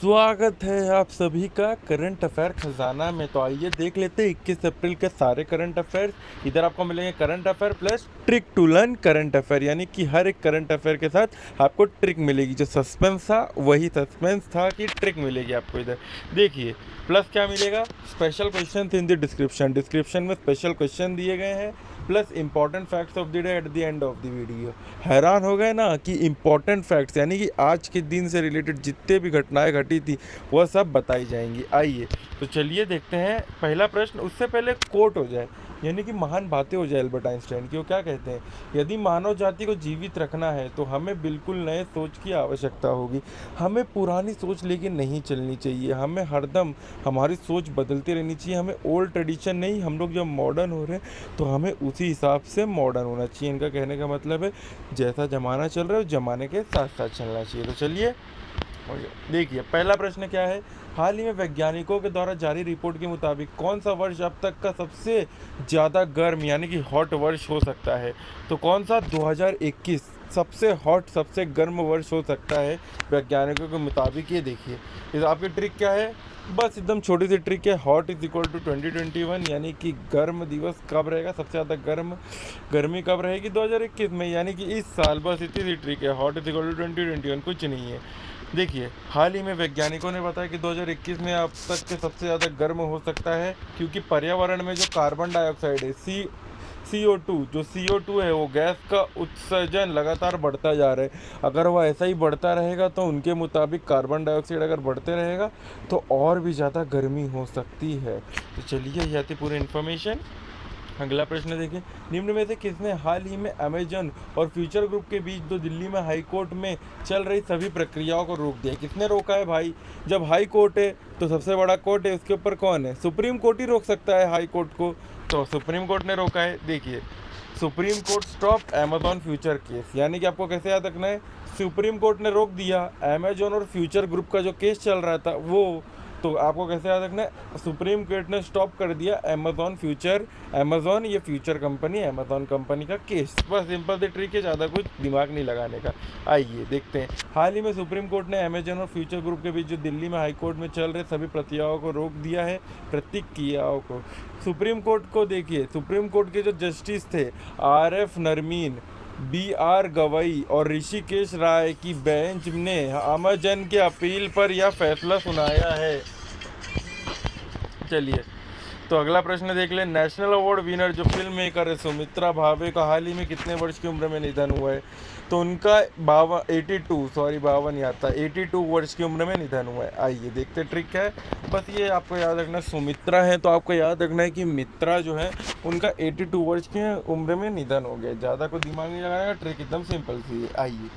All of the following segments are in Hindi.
स्वागत है आप सभी का करंट अफेयर खजाना में। तो आइए देख लेते हैं 21 अप्रैल के सारे करंट अफेयर्स। इधर आपको मिलेंगे current affair plus trick to learn current affair, यानी कि हर एक करंट अफेयर के साथ आपको ट्रिक मिलेगी। जो सस्पेंस था वही सस्पेंस था कि ट्रिक मिलेगी आपको। इधर देखिए प्लस क्या मिलेगा, special question in the description में स्पेशल क्वेश्चन दिए गए हैं, plus important facts of the day at the end of the video. हैरान हो गए ना कि इंपॉर्टेंट फैक्ट्स यानी कि आज के दिन से रिलेटेड जितने भी घटनाएं घटी थी वह सब बताई जाएंगी। आइए तो चलिए देखते हैं पहला प्रश्न। उससे पहले कोट हो जाए, यानी कि महान बातें हो जाए एल्बर्ट आइंस्टाइन की। वो क्या कहते हैं, यदि मानव जाति को जीवित रखना है तो हमें बिल्कुल नए सोच की आवश्यकता होगी। हमें पुरानी सोच लेके नहीं चलनी चाहिए, हमें हरदम हमारी सोच बदलती रहनी चाहिए। हमें ओल्ड ट्रेडिशन नहीं, हम लोग जब मॉडर्न हो रहे हैं तो हमें उसी हिसाब से मॉडर्न होना चाहिए। इनका कहने का मतलब है जैसा ज़माना चल रहा है उस ज़माने के साथ साथ चलना चाहिए। तो चलिए देखिए पहला प्रश्न क्या है। हाल ही में वैज्ञानिकों के द्वारा जारी रिपोर्ट के मुताबिक कौन सा वर्ष अब तक का सबसे ज़्यादा गर्म यानी कि हॉट वर्ष हो सकता है। तो कौन सा 2021 सबसे हॉट सबसे गर्म वर्ष हो सकता है वैज्ञानिकों के मुताबिक। ये देखिए इस आपकी ट्रिक क्या है, बस एकदम छोटी सी ट्रिक है। हॉट इज इक्वल टू 2021, यानी कि गर्म दिवस कब रहेगा, सबसे ज़्यादा गर्मी कब रहेगी 2021 में, यानी कि इस साल। बस इतनी सी ट्रिक है, हॉट इज इक्वल टू 2021, कुछ नहीं है। देखिए हाल ही में वैज्ञानिकों ने बताया कि 2021 में अब तक के सबसे ज़्यादा गर्म हो सकता है, क्योंकि पर्यावरण में जो कार्बन डाइऑक्साइड है CO2 जो CO2 है वो गैस का उत्सर्जन लगातार बढ़ता जा रहा है। अगर वह ऐसा ही बढ़ता रहेगा तो उनके मुताबिक कार्बन डाइऑक्साइड अगर बढ़ते रहेगा तो और भी ज़्यादा गर्मी हो सकती है। तो चलिए यह थी पूरी इन्फॉर्मेशन। अगला प्रश्न देखिए, निम्न में से किसने हाल ही में अमेजन और फ्यूचर ग्रुप के बीच जो दिल्ली में हाई कोर्ट में चल रही सभी प्रक्रियाओं को रोक दिया। किसने रोका है भाई, जब हाई कोर्ट है तो सबसे बड़ा कोर्ट है, उसके ऊपर कौन है, सुप्रीम कोर्ट ही रोक सकता है हाई कोर्ट को। तो सुप्रीम कोर्ट ने रोका है। देखिए supreme court stop Amazon future case, यानी कि आपको कैसे याद रखना है, सुप्रीम कोर्ट ने रोक दिया अमेजॉन और फ्यूचर ग्रुप का जो केस चल रहा था वो। तो आपको कैसे याद रखना है, सुप्रीम कोर्ट ने स्टॉप कर दिया अमेजॉन ये फ्यूचर कंपनी अमेजॉन कंपनी का केस। बस सिंपल सी ट्रिक है, ज़्यादा कुछ दिमाग नहीं लगाने का। आइए देखते हैं, हाल ही में सुप्रीम कोर्ट ने अमेजॉन और फ्यूचर ग्रुप के बीच जो दिल्ली में हाई कोर्ट में चल रहे सभी प्रतिक्रियाओं को रोक दिया है। प्रतिक्रियाओं को सुप्रीम कोर्ट को देखिए, सुप्रीम कोर्ट के जो जस्टिस थे RF नरमीन, BR गवई और ऋषिकेश राय की बेंच ने अमेजन के अपील पर यह फैसला सुनाया है। चलिए तो अगला प्रश्न देख लें। नेशनल अवार्ड विनर जो फिल्म मेकर है सुमित्रा भावे का हाल ही में कितने वर्ष की उम्र में निधन हुआ है। तो उनका 82 वर्ष की उम्र में निधन हुआ है। आइए देखते ट्रिक है, बस ये आपको याद रखना, सुमित्रा है तो आपको याद रखना है कि मित्रा जो है उनका 82 वर्ष की उम्र में निधन हो गया। ज़्यादा कोई दिमाग नहीं लगाने का, ट्रिक एकदम सिंपल सी है। आइए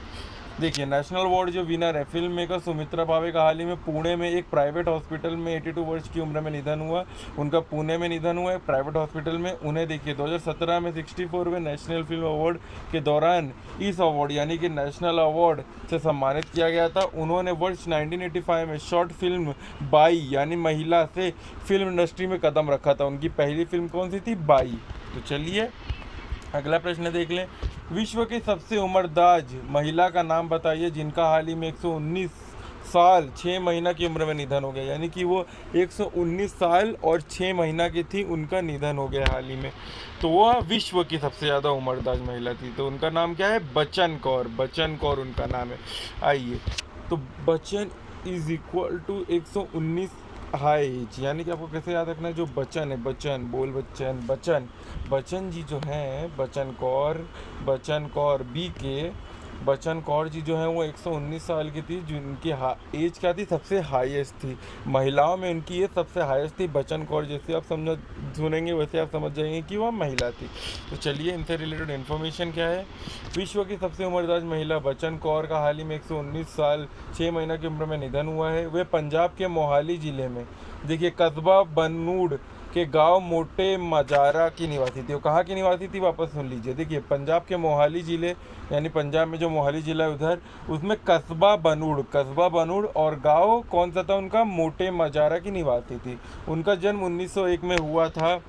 देखिए नेशनल अवार्ड जो विनर है फिल्म मेकर सुमित्रा भावे का हाल ही में पुणे में एक प्राइवेट हॉस्पिटल में 82 वर्ष की उम्र में निधन हुआ। उनका पुणे में निधन हुआ है प्राइवेट हॉस्पिटल में। उन्हें देखिए 2017 में 64वें नेशनल फिल्म अवार्ड के दौरान इस अवार्ड यानी कि नेशनल अवार्ड से सम्मानित किया गया था। उन्होंने वर्ष 1985 में शॉर्ट फिल्म बाई यानी महिला से फिल्म इंडस्ट्री में कदम रखा था। उनकी पहली फिल्म कौन सी थी, बाई। तो चलिए अगला प्रश्न देख लें। विश्व की सबसे उम्रदराज महिला का नाम बताइए जिनका हाल ही में 119 साल 6 महीना की उम्र में निधन हो गया, यानी कि वो 119 साल और 6 महीना की थी, उनका निधन हो गया हाल ही में। तो वह विश्व की सबसे ज़्यादा उम्रदराज महिला थी। तो उनका नाम क्या है, बच्चन कौर उनका नाम है। आइए तो Bachchan is equal to 119 high age, यानी कि आपको कैसे याद रखना है, जो बच्चन है बच्चन जी जो हैं बच्चन कौर बच्चन कौर जी जो हैं वो 119 साल की थी, जिनकी एज क्या थी, सबसे हाईएस्ट थी। महिलाओं में उनकी एज सबसे हाईएस्ट थी। बच्चन कौर जैसे आप सुनेंगे वैसे आप समझ जाएंगे कि वह महिला थी। तो चलिए इनसे रिलेटेड इन्फॉर्मेशन क्या है। विश्व की सबसे उम्रदराज महिला बच्चन कौर का हाल ही में 119 साल 6 महीना की उम्र में निधन हुआ है। वे पंजाब के मोहाली ज़िले में देखिए कस्बा बनूड़ के गांव मोटे मजारा की निवासी थी। वो कहाँ की निवासी थी, वापस सुन लीजिए। देखिए पंजाब के मोहाली ज़िले यानी पंजाब में जो मोहाली ज़िला है उधर, उसमें कस्बा बनूड़ और गांव कौन सा था उनका, मोटे मजारा की निवासी थी। उनका जन्म 1901 में हुआ था।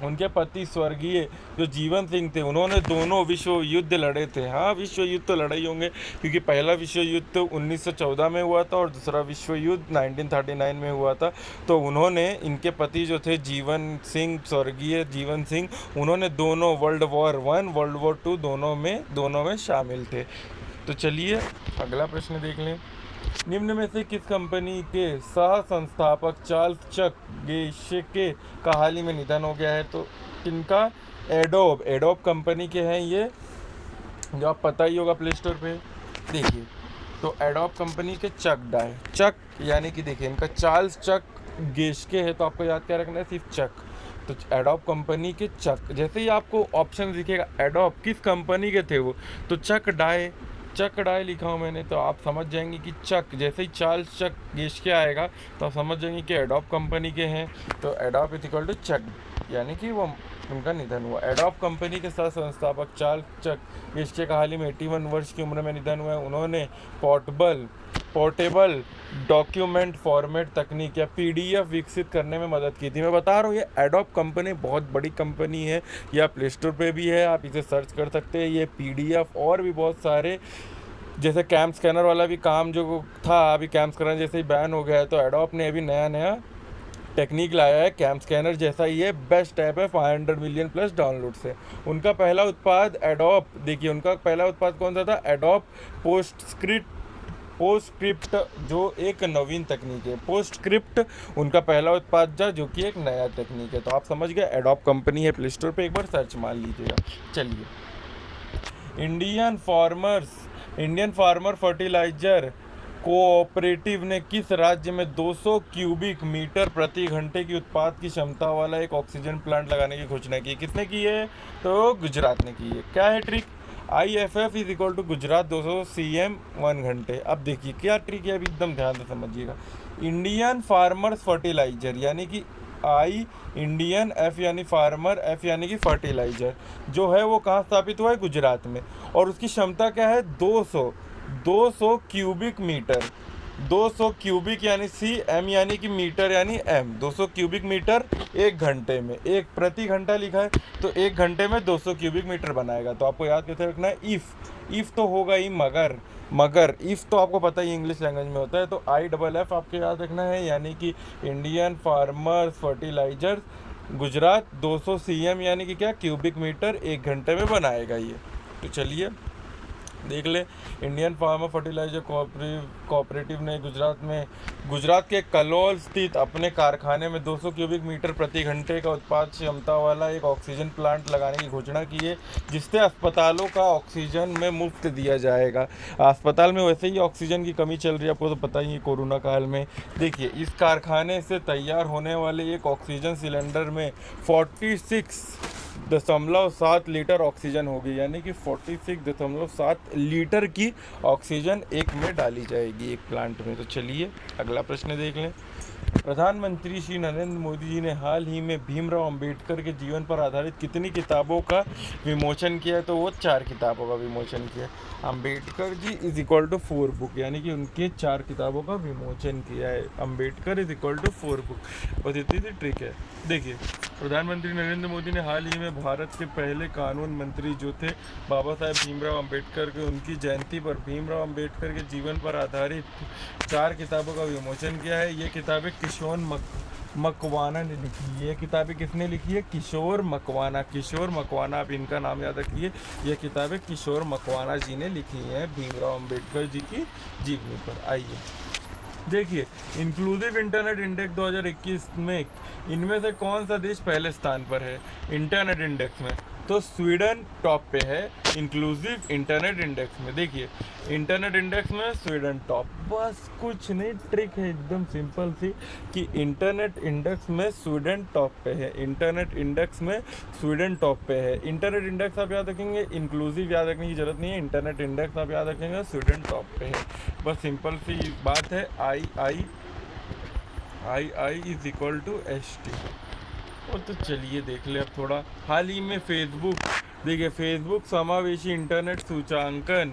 उनके पति स्वर्गीय जो जीवन सिंह थे, उन्होंने दोनों विश्व युद्ध लड़े थे। हाँ, विश्व युद्ध तो लड़े ही होंगे, क्योंकि पहला विश्व युद्ध तो 1914 में हुआ था और दूसरा विश्व युद्ध 1939 में हुआ था। तो उन्होंने, इनके पति जो थे जीवन सिंह, स्वर्गीय जीवन सिंह, उन्होंने दोनों वर्ल्ड वॉर 1 वर्ल्ड वॉर 2 दोनों में शामिल थे। तो चलिए अगला प्रश्न देख लें। निम्न में से किस कंपनी के सह संस्थापक चार्ल्स चक गेशके का हाल ही में निधन हो गया है? तो इनका एडोब कंपनी के हैं ये, जो आप पता ही होगा प्ले स्टोर पे। देखिए, तो एडोब कंपनी के चक यानी कि देखिए इनका चार्ल्स चक गेशके है, तो आपको याद क्या रखना है? सिर्फ चक। तो एडोब कंपनी के चक, जैसे ही आपको ऑप्शन दिखेगा एडोब किस कंपनी के थे वो, तो चक डाई लिखा हूँ मैंने, तो आप समझ जाएंगे कि चक, जैसे ही चार्ल्स चक गेशके आएगा तो आप समझ जाएंगे कि एडोब कंपनी के हैं। तो एडोब इज इक्वल टू चक, यानी कि वो उनका निधन हुआ। एडोब कंपनी के सह संस्थापक चार्ल्स चक गेशके का हाल ही में 81 वर्ष की उम्र में निधन हुआ है। उन्होंने पोर्टेबल डॉक्यूमेंट फॉर्मेट तकनीक या पीडीएफ विकसित करने में मदद की थी। मैं बता रहा हूँ, ये एडोब कंपनी बहुत बड़ी कंपनी है, या प्ले स्टोर पे भी है, आप इसे सर्च कर सकते हैं। ये पीडीएफ और भी बहुत सारे, जैसे कैम स्कैनर वाला भी काम जो था, अभी कैम स्कैनर जैसे ही बैन हो गया है, तो एडोब ने अभी नया टेक्निक लाया है। कैम स्कैनर जैसा ही है, बेस्ट ऐप है, 500 मिलियन प्लस डाउनलोड से। उनका पहला उत्पाद एडोब, देखिए उनका पहला उत्पाद कौन सा था? एडोब पोस्टस्क्रिप्ट, जो एक नवीन तकनीक है। पोस्टस्क्रिप्ट उनका पहला उत्पाद था, जो कि एक नया तकनीक है। तो आप समझ गए, एडोब कंपनी है, प्ले स्टोर पे एक बार सर्च मार लीजिएगा। चलिए, इंडियन फार्मर फर्टिलाइजर कोऑपरेटिव ने किस राज्य में 200 क्यूबिक मीटर प्रति घंटे की उत्पाद की क्षमता वाला एक ऑक्सीजन प्लांट लगाने की घोषणा की? किसने की है? तो गुजरात ने की है। क्या है trick? IFF is equal to Gujarat 200 CM 1 घंटे। अब देखिए क्या ट्रिक है, अभी एकदम ध्यान से समझिएगा। इंडियन फार्मर्स फर्टिलाइजर यानी कि इंडियन, F यानी फार्मर, F यानी कि फर्टिलाइजर, जो है वो कहाँ स्थापित हुआ है? गुजरात में। और उसकी क्षमता क्या है? 200 क्यूबिक मीटर। 200 क्यूबिक यानी CM यानी कि मीटर यानी M, 200 क्यूबिक मीटर एक घंटे में, एक प्रति घंटा लिखा है, तो एक घंटे में 200 क्यूबिक मीटर बनाएगा। तो आपको याद कैसे रखना है? इफ़ तो होगा ही, मगर इफ़ तो आपको पता ही इंग्लिश लैंग्वेज में होता है, तो IFF आपको याद रखना है, यानी कि Indian farmers fertilisers Gujarat 200 CM यानी कि क्या? क्यूबिक मीटर एक घंटे में बनाएगा ये। तो चलिए देख ले, इंडियन फार्मर फर्टिलाइजर कोऑपरेटिव ने गुजरात के कलोल स्थित अपने कारखाने में 200 क्यूबिक मीटर प्रति घंटे का उत्पाद क्षमता वाला एक ऑक्सीजन प्लांट लगाने की घोषणा की है, जिससे अस्पतालों का ऑक्सीजन में मुफ्त दिया जाएगा। अस्पताल में वैसे ही ऑक्सीजन की कमी चल रही है, आपको तो पता ही है कोरोना काल में। देखिए, इस कारखाने से तैयार होने वाले एक ऑक्सीजन सिलेंडर में 46.7 लीटर ऑक्सीजन होगी, यानी कि 46.7 लीटर की ऑक्सीजन एक में डाली जाएगी एक प्लांट में। तो चलिए अगला प्रश्न देख लें। प्रधानमंत्री श्री नरेंद्र मोदी जी ने हाल ही में भीमराव अंबेडकर के जीवन पर आधारित कितनी किताबों का विमोचन किया है? तो वो 4 किताबों का विमोचन किया। Ambedkar ji is equal to 4 book, यानी कि उनके 4 किताबों का विमोचन किया है। Ambedkar is equal to 4 book, बस इतनी सी ट्रिक है। देखिए, प्रधानमंत्री नरेंद्र मोदी ने हाल ही में भारत के पहले कानून मंत्री जो थे बाबा साहेब भीमराव अंबेडकर के, उनकी जयंती पर भीमराव अंबेडकर के जीवन पर आधारित 4 किताबों का विमोचन किया है। ये किताबें किशोर मकवाना ने लिखी है। ये किताबें किसने लिखी है? किशोर मकवाना, आप इनका नाम याद रखिए। ये किताबें किशोर मकवाना जी ने लिखी हैं भीमराव अंबेडकर जी की जीवनी पर। आइए देखिए, इंक्लूसिव इंटरनेट इंडेक्स 2021 में इनमें से कौन सा देश पहले स्थान पर है इंटरनेट इंडेक्स में? तो स्वीडन टॉप पे है इंक्लूसिव इंटरनेट इंडेक्स में। देखिए, इंटरनेट इंडेक्स में स्वीडन टॉप, बस कुछ नहीं, ट्रिक है एकदम सिंपल सी कि इंटरनेट इंडेक्स में स्वीडन टॉप पे है। इंटरनेट इंडेक्स में स्वीडन टॉप पे है। इंटरनेट इंडेक्स आप याद रखेंगे, इंक्लूसिव याद रखने की जरूरत नहीं है। इंटरनेट इंडेक्स आप याद रखेंगे, स्वीडन टॉप पे है। बस सिंपल सी बात है। I is equal to ST। और तो चलिए देख ले अब थोड़ा। हाल ही में फेसबुक समावेशी इंटरनेट सूचांकन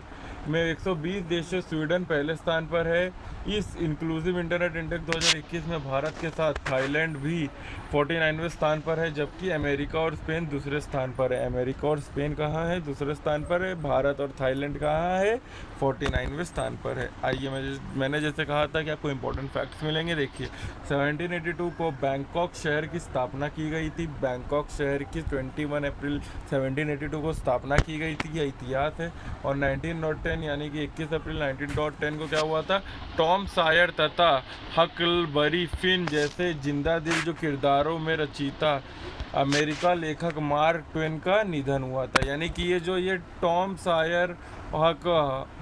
में 120 देशों, स्वीडन पहले स्थान पर है। इस इंक्लूसिव इंटरनेट इंडेक्स 2021 में भारत के साथ थाईलैंड भी 49वें स्थान पर है, जबकि अमेरिका और स्पेन दूसरे स्थान पर है। अमेरिका और स्पेन कहाँ है? दूसरे स्थान पर है। भारत और थाईलैंड कहाँ है? 49वें स्थान पर है। आइए मैंने जैसे कहा था कि आपको इंपॉर्टेंट फैक्ट्स मिलेंगे। देखिए 1782 को बैंकॉक शहर की स्थापना की गई थी। बैंकॉक शहर की 21 अप्रैल 1782 को स्थापना की गई थी, यह इतिहास है। और 1910 यानी कि 21 अप्रैल 1910 को क्या हुआ था? टॉम सायर तथा हकलबरी फिन जैसे जिंदा दिल जो किरदारों में रचयिता अमेरिका लेखक मार्क ट्वेन का निधन हुआ था। यानी कि ये टॉम सायर,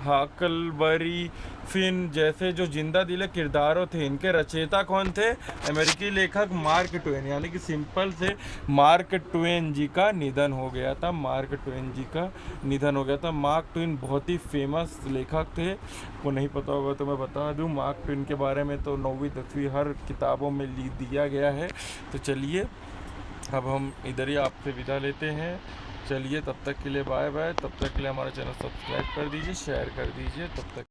हकलबरी फिन जैसे जो जिंदा दिल किरदारों थे, इनके रचयिता कौन थे? अमेरिकी लेखक मार्क ट्वेन। यानी कि सिंपल से मार्क ट्वेन जी का निधन हो गया था। मार्क ट्वेन जी का निधन हो गया था। मार्क ट्वेन बहुत ही फेमस लेखक थे। को नहीं पता होगा तो मैं बता दूं, मार्क ट्वेन के बारे में तो 9वीं 10वीं हर किताबों में लिख दिया गया है। तो चलिए अब हम इधर ही आपसे विदा लेते हैं। चलिए तब तक के लिए बाय बाय। तब तक के लिए हमारा चैनल सब्सक्राइब कर दीजिए, शेयर कर दीजिए। तब तक